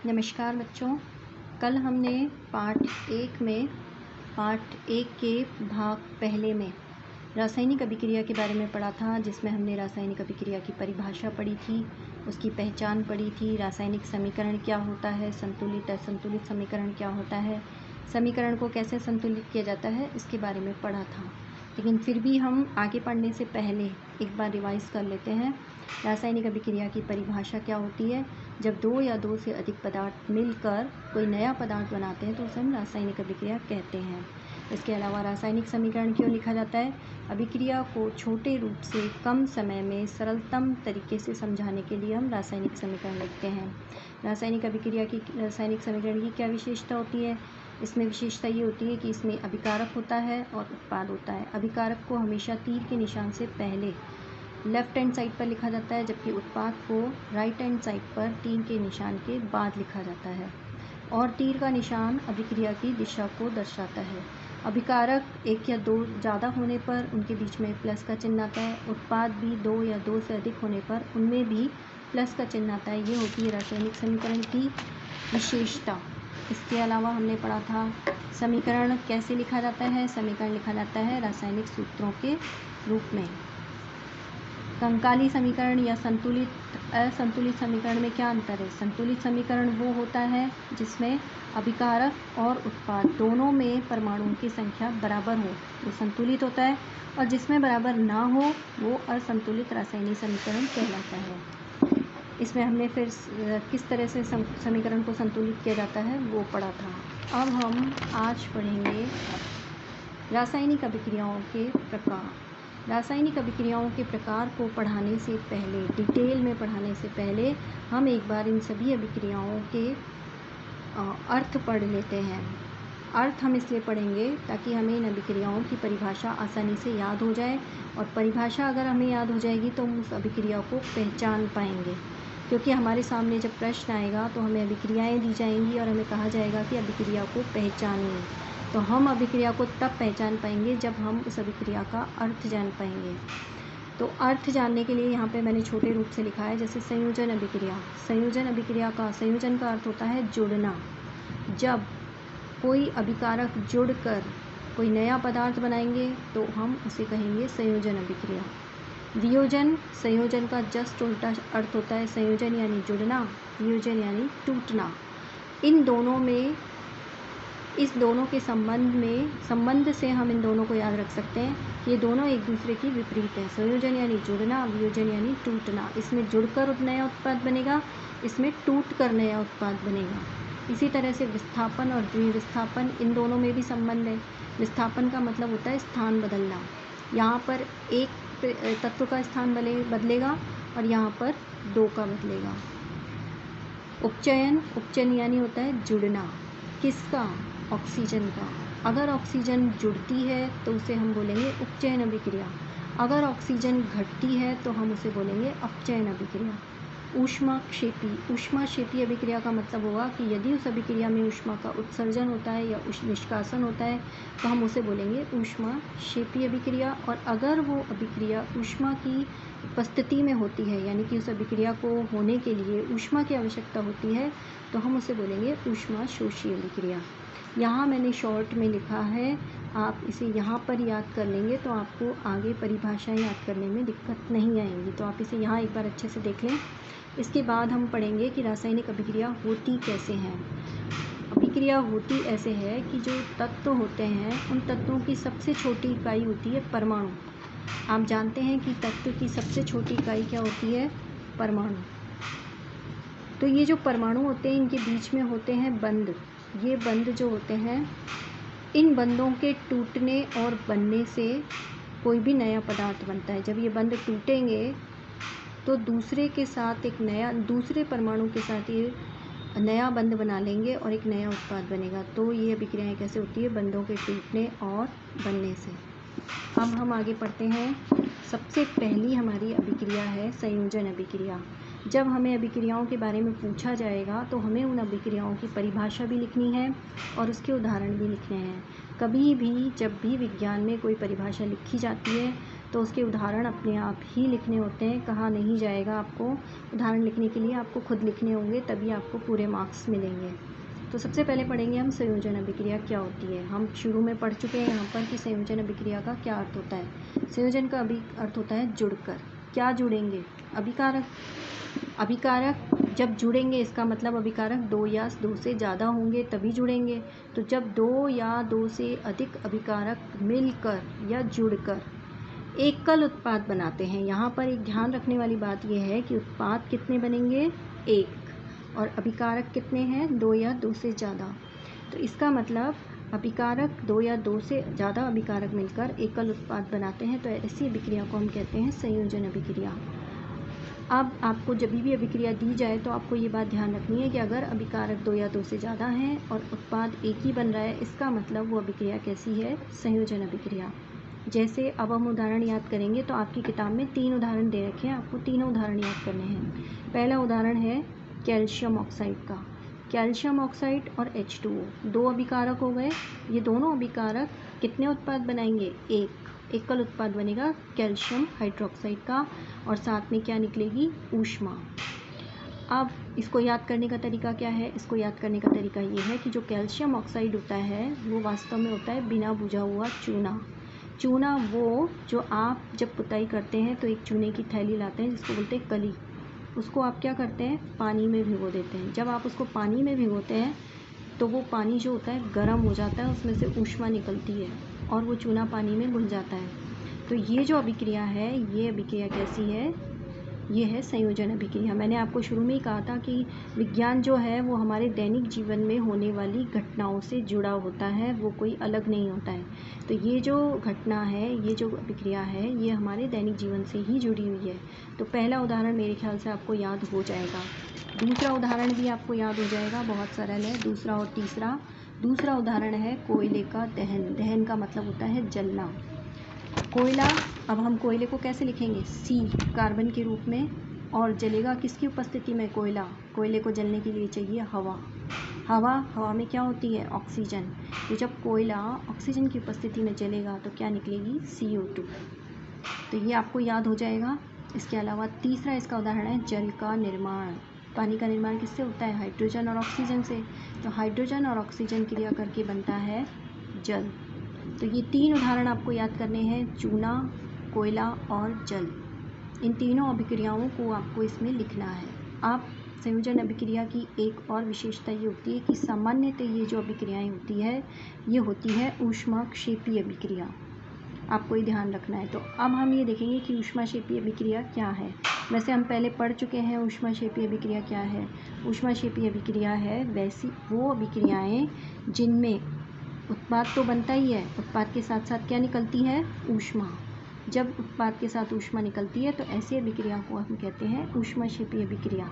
नमस्कार बच्चों। कल हमने पार्ट एक के भाग पहले में रासायनिक अभिक्रिया के बारे में पढ़ा था, जिसमें हमने रासायनिक अभिक्रिया की परिभाषा पढ़ी थी, उसकी पहचान पढ़ी थी, रासायनिक समीकरण क्या होता है, संतुलित असंतुलित समीकरण क्या होता है, समीकरण को कैसे संतुलित किया जाता है, इसके बारे में पढ़ा था। लेकिन फिर भी हम आगे पढ़ने से पहले एक बार रिवाइज कर लेते हैं। रासायनिक अभिक्रिया की परिभाषा क्या होती है? जब दो या दो से अधिक पदार्थ मिलकर कोई नया पदार्थ बनाते हैं तो उसे हम रासायनिक अभिक्रिया कहते हैं। इसके अलावा रासायनिक समीकरण क्यों लिखा जाता है? अभिक्रिया को छोटे रूप से कम समय में सरलतम तरीके से समझाने के लिए हम रासायनिक समीकरण लिखते हैं। रासायनिक समीकरण की क्या विशेषता होती है? इसमें विशेषता ये होती है कि इसमें अभिकारक होता है और उत्पाद होता है। अभिकारक को हमेशा तीर के निशान से पहले लेफ्ट हैंड साइड पर लिखा जाता है, जबकि उत्पाद को राइट हैंड साइड पर तीर के निशान के बाद लिखा जाता है, और तीर का निशान अभिक्रिया की दिशा को दर्शाता है। अभिकारक एक या दो ज़्यादा होने पर उनके बीच में प्लस का चिन्ह आता है। उत्पाद भी दो या दो से अधिक होने पर उनमें भी प्लस का चिन्ह आता है। ये होती है रासायनिक समीकरण की विशेषता। इसके अलावा हमने पढ़ा था समीकरण कैसे लिखा जाता है। समीकरण लिखा जाता है रासायनिक सूत्रों के रूप में। कंकाली समीकरण या संतुलित असंतुलित समीकरण में क्या अंतर है? संतुलित समीकरण वो होता है जिसमें अभिकारक और उत्पाद दोनों में परमाणुओं की संख्या बराबर हो, वो संतुलित होता है, और जिसमें बराबर ना हो वो असंतुलित रासायनिक समीकरण कहलाता है। इसमें हमने फिर किस तरह से समीकरण को संतुलित किया जाता है वो पढ़ा था। अब हम आज पढ़ेंगे रासायनिक अभिक्रियाओं के प्रकार। रासायनिक अभिक्रियाओं के प्रकार को पढ़ाने से पहले, डिटेल में पढ़ाने से पहले, हम एक बार इन सभी अभिक्रियाओं के अर्थ पढ़ लेते हैं। अर्थ हम इसलिए पढ़ेंगे ताकि हमें इन अभिक्रियाओं की परिभाषा आसानी से याद हो जाए, और परिभाषा अगर हमें याद हो जाएगी तो हम उस अभिक्रिया को पहचान पाएंगे। क्योंकि हमारे सामने जब प्रश्न आएगा तो हमें अभिक्रियाएँ दी जाएंगी और हमें कहा जाएगा कि अभिक्रिया को पहचानिए, तो हम अभिक्रिया को तब पहचान पाएंगे जब हम उस अभिक्रिया का अर्थ जान पाएंगे। तो अर्थ जानने के लिए यहाँ पे मैंने छोटे रूप से लिखा है, जैसे संयोजन अभिक्रिया। संयोजन का अर्थ होता है जुड़ना। जब कोई अभिकारक जुड़कर कोई नया पदार्थ बनाएंगे तो हम उसे कहेंगे संयोजन अभिक्रिया। वियोजन, संयोजन का जस्ट उल्टा अर्थ होता है। संयोजन यानी जुड़ना, वियोजन यानी टूटना। इस दोनों के संबंध से हम इन दोनों को याद रख सकते हैं। ये दोनों एक दूसरे की विपरीत हैं। संयोजन यानी जुड़ना, वियोजन यानी टूटना। इसमें जुड़कर नया उत्पाद बनेगा, इसमें टूटकर नया उत्पाद बनेगा। इसी तरह से विस्थापन और द्विविस्थापन, इन दोनों में भी संबंध है। विस्थापन का मतलब होता है स्थान बदलना। यहाँ पर एक तत्व का स्थान बदलेगा और यहाँ पर दो का बदलेगा। उपचयन यानी होता है जुड़ना। किसका? ऑक्सीजन का। अगर ऑक्सीजन जुड़ती है तो उसे हम बोलेंगे उपचयन अभिक्रिया। अगर ऑक्सीजन घटती है तो हम उसे बोलेंगे अपचयन अभिक्रिया। ऊष्माक्षेपी अभिक्रिया का मतलब होगा कि यदि उस अभिक्रिया में ऊष्मा का उत्सर्जन होता है या निष्कासन होता है तो हम उसे बोलेंगे ऊष्माक्षेपी अभिक्रिया। और अगर वो अभिक्रिया ऊष्मा की उपस्थिति में होती है, यानी कि उस अभिक्रिया को होने के लिए ऊष्मा की आवश्यकता होती है, तो हम उसे बोलेंगे ऊष्माशोषी अभिक्रिया। यहाँ मैंने शॉर्ट में लिखा है, आप इसे यहाँ पर याद कर लेंगे तो आपको आगे परिभाषाएं याद करने में दिक्कत नहीं आएंगी। तो आप इसे यहाँ एक बार अच्छे से देख लें। इसके बाद हम पढ़ेंगे कि रासायनिक अभिक्रिया होती कैसे हैं। अभिक्रिया होती ऐसे है कि जो तत्व होते हैं उन तत्वों की सबसे छोटी इकाई होती है परमाणु। आप जानते हैं कि तत्व की सबसे छोटी इकाई क्या होती है? परमाणु। तो ये जो परमाणु होते हैं इनके बीच में होते हैं बंध। ये बंध जो होते हैं, इन बंधों के टूटने और बनने से कोई भी नया पदार्थ बनता है। जब ये बंध टूटेंगे तो दूसरे परमाणु के साथ ये नया बंध बना लेंगे और एक नया उत्पाद बनेगा। तो ये अभिक्रियाएं कैसे होती है? बंधों के टूटने और बनने से। अब हम आगे पढ़ते हैं। सबसे पहली हमारी अभिक्रिया है संयोजन अभिक्रिया। जब हमें अभिक्रियाओं के बारे में पूछा जाएगा तो हमें उन अभिक्रियाओं की परिभाषा भी लिखनी है और उसके उदाहरण भी लिखने हैं। कभी भी जब भी विज्ञान में कोई परिभाषा लिखी जाती है तो उसके उदाहरण अपने आप ही लिखने होते हैं, कहा नहीं जाएगा आपको। उदाहरण लिखने के लिए आपको खुद लिखने होंगे, तभी आपको पूरे मार्क्स मिलेंगे। तो सबसे पहले पढ़ेंगे हम संयोजन अभिक्रिया क्या होती है। हम शुरू में पढ़ चुके हैं यहाँ पर कि संयोजन अभिक्रिया का क्या अर्थ होता है। संयोजन का अर्थ होता है जुड़कर। क्या जुड़ेंगे? अभिकारक। अभिकारक जब जुड़ेंगे, इसका मतलब अभिकारक 2 या 2 से ज़्यादा होंगे तभी जुड़ेंगे। तो जब 2 या 2 से अधिक अभिकारक मिलकर या जुड़कर एकल उत्पाद बनाते हैं। यहाँ पर एक ध्यान रखने वाली बात यह है कि उत्पाद कितने बनेंगे? एक। और अभिकारक कितने हैं? 2 या 2 से ज़्यादा। तो इसका मतलब अभिकारक 2 या 2 से ज़्यादा अभिकारक मिलकर एकल उत्पाद बनाते हैं। तो ऐसी अभिक्रिया को हम कहते हैं संयोजन अभिक्रिया। अब आपको जब भी अभिक्रिया दी जाए तो आपको ये बात ध्यान रखनी है कि अगर अभिकारक 2 या 2 से ज़्यादा हैं और उत्पाद एक ही बन रहा है, इसका मतलब वो अभिक्रिया कैसी है? संयोजन अभिक्रिया। जैसे अब हम उदाहरण याद करेंगे, तो आपकी किताब में 3 उदाहरण दे रखे हैं, आपको तीनों उदाहरण याद करने हैं। पहला उदाहरण है कैल्शियम ऑक्साइड का। कैल्शियम ऑक्साइड और H2O 2 अभिकारक हो गए। ये दोनों अभिकारक कितने उत्पाद बनाएंगे? एकल उत्पाद बनेगा कैल्शियम हाइड्रोक्साइड का, और साथ में क्या निकलेगी? ऊष्मा। अब इसको याद करने का तरीका क्या है? इसको याद करने का तरीका ये है कि जो कैल्शियम ऑक्साइड होता है वो वास्तव में होता है बिना बुझा हुआ चूना। चूना वो जो आप जब पुताई करते हैं तो एक चूने की थैली लाते हैं जिसको बोलते हैं कली। उसको आप क्या करते हैं? पानी में भिगो देते हैं। जब आप उसको पानी में भिगोते हैं तो वो पानी जो होता है गर्म हो जाता है, उसमें से ऊष्मा निकलती है और वो चूना पानी में घुल जाता है। तो ये जो अभिक्रिया है, ये अभिक्रिया कैसी है? ये है संयोजन अभिक्रिया। मैंने आपको शुरू में ही कहा था कि विज्ञान जो है वो हमारे दैनिक जीवन में होने वाली घटनाओं से जुड़ा होता है, वो कोई अलग नहीं होता है। तो ये जो घटना है, ये जो अभिक्रिया है, ये हमारे दैनिक जीवन से ही जुड़ी हुई है। तो पहला उदाहरण मेरे ख्याल से आपको याद हो जाएगा। दूसरा उदाहरण भी आपको याद हो जाएगा, बहुत सरल है। दूसरा और तीसरा। दूसरा उदाहरण है कोयले का दहन। दहन का मतलब होता है जलना। कोयला, अब हम कोयले को कैसे लिखेंगे? C कार्बन के रूप में, और जलेगा किसकी उपस्थिति में? कोयला। कोयले को जलने के लिए चाहिए हवा। हवा में क्या होती है? ऑक्सीजन। तो जब कोयला ऑक्सीजन की उपस्थिति में जलेगा तो क्या निकलेगी? CO2। तो ये आपको याद हो जाएगा। इसके अलावा तीसरा इसका उदाहरण है जल का निर्माण। पानी का निर्माण किससे होता है? हाइड्रोजन और ऑक्सीजन से। तो हाइड्रोजन और ऑक्सीजन क्रिया करके बनता है जल। तो ये 3 उदाहरण आपको याद करने हैं, चूना, कोयला और जल। इन तीनों अभिक्रियाओं को आपको इसमें लिखना है। आप संयोजन अभिक्रिया की एक और विशेषता ये होती है कि सामान्यतः ये जो अभिक्रियाएं होती है, ये होती है ऊष्माक्षेपीय अभिक्रिया। आपको ये ध्यान रखना है। तो अब हम ये देखेंगे कि ऊष्माक्षेपीय अभिक्रिया क्या है। वैसे हम पहले पढ़ चुके हैं ऊष्माक्षेपीय अभिक्रिया क्या है। ऊष्माक्षेपीय अभिक्रिया है वैसी वो अभिक्रियाएं जिनमें उत्पाद तो बनता ही है, उत्पाद के साथ साथ क्या निकलती है? ऊष्मा। जब उत्पाद के साथ ऊष्मा निकलती है तो ऐसी अभिक्रिया को हम कहते हैं ऊष्माक्षेपीय अभिक्रिया।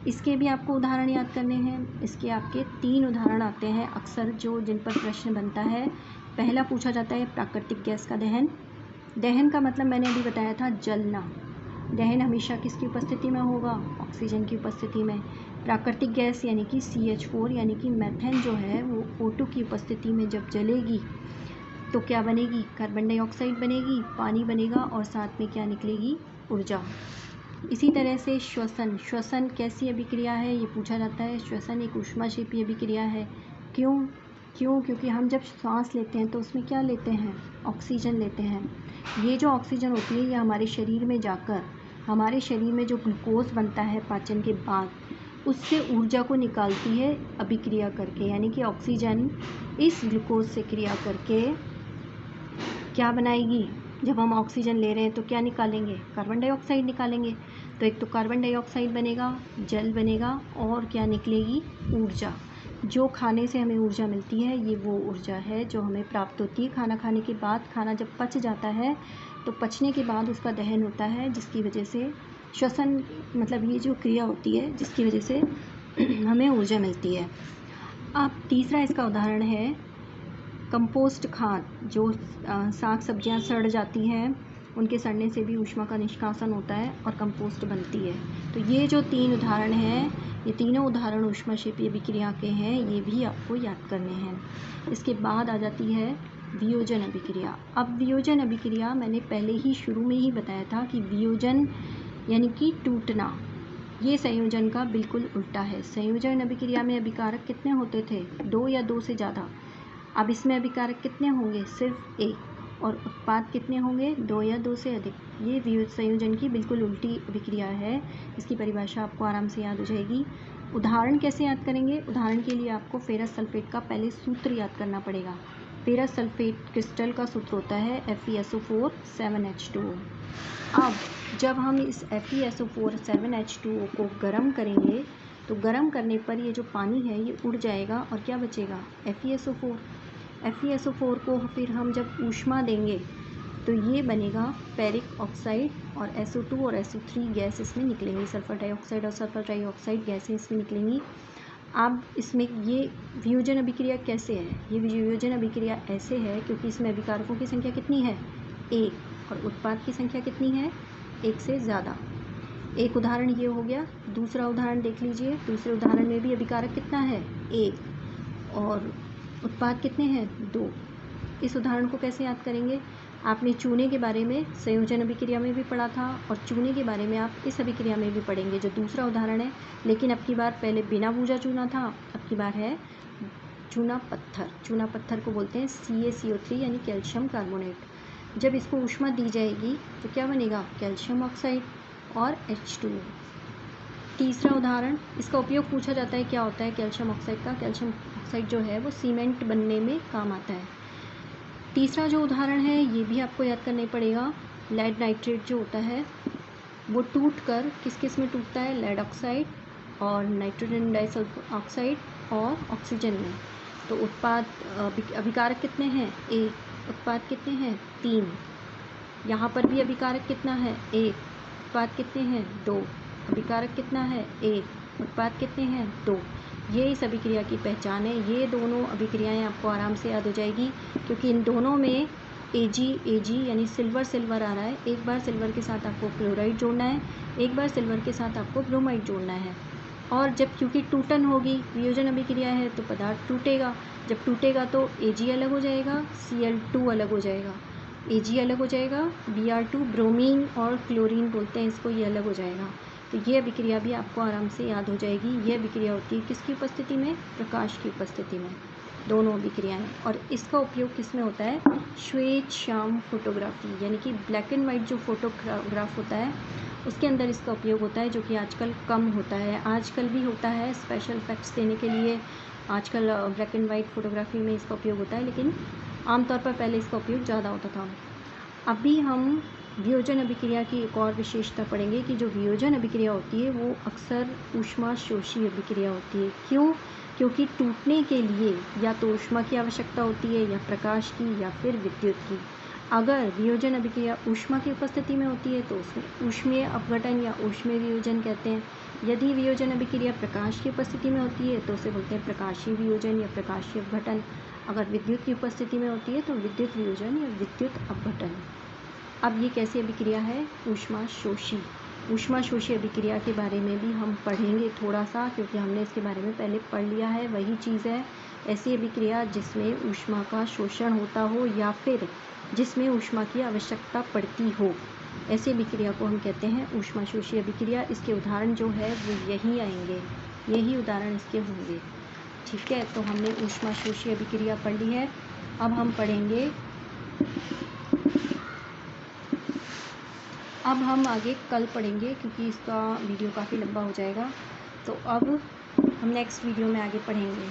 इसके भी आपको उदाहरण याद करने हैं। इसके आपके 3 उदाहरण आते हैं अक्सर, जो जिन पर प्रश्न बनता है। पहला पूछा जाता है प्राकृतिक गैस का दहन। दहन का मतलब मैंने अभी बताया था, जलना। दहन हमेशा किसकी उपस्थिति में होगा? ऑक्सीजन की उपस्थिति में। प्राकृतिक गैस यानी कि CH4 यानी कि मेथेन जो है वो O2 की उपस्थिति में जब जलेगी तो क्या बनेगी? कार्बन डाइऑक्साइड बनेगी, पानी बनेगा, और साथ में क्या निकलेगी? ऊर्जा। इसी तरह से श्वसन। श्वसन कैसी अभिक्रिया है ये पूछा जाता है। श्वसन एक ऊष्माक्षेपीय अभिक्रिया है। क्यों? क्योंकि हम जब सांस लेते हैं तो उसमें क्या लेते हैं? ऑक्सीजन लेते हैं। ये जो ऑक्सीजन होती है ये हमारे शरीर में जाकर हमारे शरीर में जो ग्लूकोज बनता है पाचन के बाद, उससे ऊर्जा को निकालती है अभिक्रिया करके। यानी कि ऑक्सीजन इस ग्लूकोज से क्रिया करके क्या बनाएगी? जब हम ऑक्सीजन ले रहे हैं तो क्या निकालेंगे? कार्बन डाइऑक्साइड निकालेंगे। तो एक तो कार्बन डाइऑक्साइड बनेगा, जल बनेगा, और क्या निकलेगी? ऊर्जा। जो खाने से हमें ऊर्जा मिलती है, ये वो ऊर्जा है जो हमें प्राप्त होती है खाना खाने के बाद। खाना जब पच जाता है तो पचने के बाद उसका दहन होता है, जिसकी वजह से श्वसन, मतलब ये जो क्रिया होती है जिसकी वजह से हमें ऊर्जा मिलती है। अब तीसरा इसका उदाहरण है कंपोस्ट खाद। जो साग सब्जियां सड़ जाती हैं उनके सड़ने से भी ऊष्मा का निष्कासन होता है और कंपोस्ट बनती है। तो ये जो 3 उदाहरण हैं, ये तीनों उदाहरण ऊष्माक्षेपीय अभिक्रिया के हैं, ये भी आपको याद करने हैं। इसके बाद आ जाती है वियोजन अभिक्रिया। अब वियोजन अभिक्रिया मैंने पहले ही शुरू में ही बताया था कि वियोजन यानी कि टूटना, ये संयोजन का बिल्कुल उल्टा है। संयोजन अभिक्रिया में अभिकारक कितने होते थे? 2 या 2 से ज़्यादा। अब इसमें अभिकारक कितने होंगे? सिर्फ 1। और उत्पाद कितने होंगे? 2 या 2 से अधिक। ये संयोजन की बिल्कुल उल्टी अभिक्रिया है। इसकी परिभाषा आपको आराम से याद हो जाएगी। उदाहरण कैसे याद करेंगे? उदाहरण के लिए आपको फेरस सल्फेट का पहले सूत्र याद करना पड़ेगा। फेरस सल्फेट क्रिस्टल का सूत्र होता है FeSO4 7H2O। अब जब हम इस FeSO4 7H2O को गर्म करेंगे तो गर्म करने पर ये जो पानी है ये उड़ जाएगा और क्या बचेगा? FeSO4। FeSO4 को फिर हम जब ऊष्मा देंगे तो ये बनेगा फेरिक ऑक्साइड और SO2 और SO3 गैस इसमें निकलेंगी। सल्फर डाइऑक्साइड और सल्फर ट्राइऑक्साइड गैसें इसमें निकलेंगी। अब इसमें ये वियोजन अभिक्रिया कैसे है? ये वियोजन अभिक्रिया ऐसे है क्योंकि इसमें अभिकारकों की संख्या कितनी है? 1। और उत्पाद की संख्या कितनी है? 1 से ज़्यादा। एक उदाहरण ये हो गया। दूसरा उदाहरण देख लीजिए। दूसरे उदाहरण में भी अभिकारक कितना है? 1 और उत्पाद कितने हैं? 2। इस उदाहरण को कैसे याद करेंगे? आपने चूने के बारे में संयोजन अभिक्रिया में भी पढ़ा था और चूने के बारे में आप इस अभिक्रिया में भी पढ़ेंगे, जो दूसरा उदाहरण है। लेकिन अब की बार पहले बिना बूझा चूना था, अब की बार है चूना पत्थर। चूना पत्थर को बोलते हैं CaCO3 यानी कैल्शियम कार्बोनेट। जब इसको ऊष्मा दी जाएगी तो क्या बनेगा? कैल्शियम ऑक्साइड और H2O। तीसरा उदाहरण, इसका उपयोग पूछा जाता है क्या होता है कैल्शियम ऑक्साइड का? कैल्शियम ऑक्साइड जो है वो सीमेंट बनने में काम आता है। तीसरा जो उदाहरण है ये भी आपको याद करना ही पड़ेगा। लेड नाइट्रेट जो होता है वो टूट कर किस किस में टूटता है? लेड ऑक्साइड और नाइट्रोजन डाइसल्फाइड ऑक्साइड और ऑक्सीजन में। तो उत्पाद अभिकारक कितने हैं? 1। उत्पाद कितने हैं? 3। यहाँ पर भी अभिकारक कितना है? 1। उत्पाद कितने हैं? 2। अभिकारक कितना है? 1। उत्पाद कितने हैं? 2। ये इस अभिक्रिया की पहचान है। ये दोनों अभिक्रियाएं आपको आराम से याद हो जाएगी क्योंकि इन दोनों में Ag यानी सिल्वर आ रहा है। एक बार सिल्वर के साथ आपको क्लोराइड जोड़ना है, एक बार सिल्वर के साथ आपको ब्रोमाइड जोड़ना है। और जब क्योंकि टूटन होगी, वियोजन अभिक्रिया है तो पदार्थ टूटेगा। जब टूटेगा तो Ag अलग हो जाएगा, Cl2 अलग हो जाएगा, Ag अलग हो जाएगा, Br2 ब्रोमीन और क्लोरीन बोलते हैं इसको, ये अलग हो जाएगा। तो ये अभिक्रिया भी आपको आराम से याद हो जाएगी। ये अभिक्रिया होती है किसकी उपस्थिति में? प्रकाश की उपस्थिति में, दोनों अभिक्रियाएं। और इसका उपयोग किस में होता है? श्वेत श्याम फोटोग्राफी यानी कि ब्लैक एंड वाइट जो फोटोग्राफ होता है उसके अंदर इसका उपयोग होता है, जो कि आजकल कम होता है। आजकल भी होता है स्पेशल इफेक्ट्स देने के लिए, आजकल ब्लैक एंड वाइट फोटोग्राफी में इसका उपयोग होता है, लेकिन आमतौर पर पहले इसका उपयोग ज़्यादा होता था। अभी हम वियोजन अभिक्रिया की एक और विशेषता पढ़ेंगे कि जो वियोजन अभिक्रिया होती है वो अक्सर ऊष्मा शोषी अभिक्रिया होती है। क्यों? क्योंकि टूटने के लिए या तो ऊष्मा की आवश्यकता होती है या प्रकाश की या फिर विद्युत की। अगर वियोजन अभिक्रिया ऊष्मा की उपस्थिति में होती है तो उसमें ऊष्मीय अपघटन या ऊष्मीय वियोजन कहते हैं। यदि वियोजन अभिक्रिया प्रकाश की उपस्थिति में होती है तो उसे बोलते हैं प्रकाशीय वियोजन या प्रकाशीय अपघटन। अगर विद्युत की उपस्थिति में होती है तो विद्युत वियोजन या विद्युत अपघटन। अब ये कैसी अभिक्रिया है? ऊष्मा शोषी। ऊष्मा शोषी अभिक्रिया के बारे में भी हम पढ़ेंगे थोड़ा सा, क्योंकि हमने इसके बारे में पहले पढ़ लिया है। वही चीज़ है, ऐसी अभिक्रिया जिसमें ऊष्मा का शोषण होता हो या फिर जिसमें ऊष्मा की आवश्यकता पड़ती हो, ऐसी अभिक्रिया को हम कहते हैं ऊष्मा शोषी अभिक्रिया। इसके उदाहरण जो है वो यही आएंगे, यही उदाहरण इसके होंगे। ठीक है, तो हमने ऊष्मा शोषी अभिक्रिया पढ़ ली है। अब हम पढ़ेंगे, अब हम आगे कल पढ़ेंगे क्योंकि इसका वीडियो काफ़ी लंबा हो जाएगा। तो अब हम नेक्स्ट वीडियो में आगे पढ़ेंगे।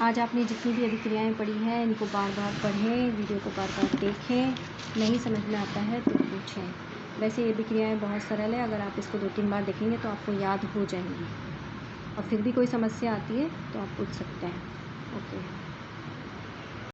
आज आपने जितनी भी अभिक्रियाएं पढ़ी हैं इनको बार बार पढ़ें, वीडियो को बार बार देखें। नहीं समझ में आता है तो पूछें। वैसे ये अभिक्रियाएं बहुत सरल है, अगर आप इसको 2-3 बार देखेंगे तो आपको याद हो जाएंगी। और फिर भी कोई समस्या आती है तो आप पूछ सकते हैं। ओके।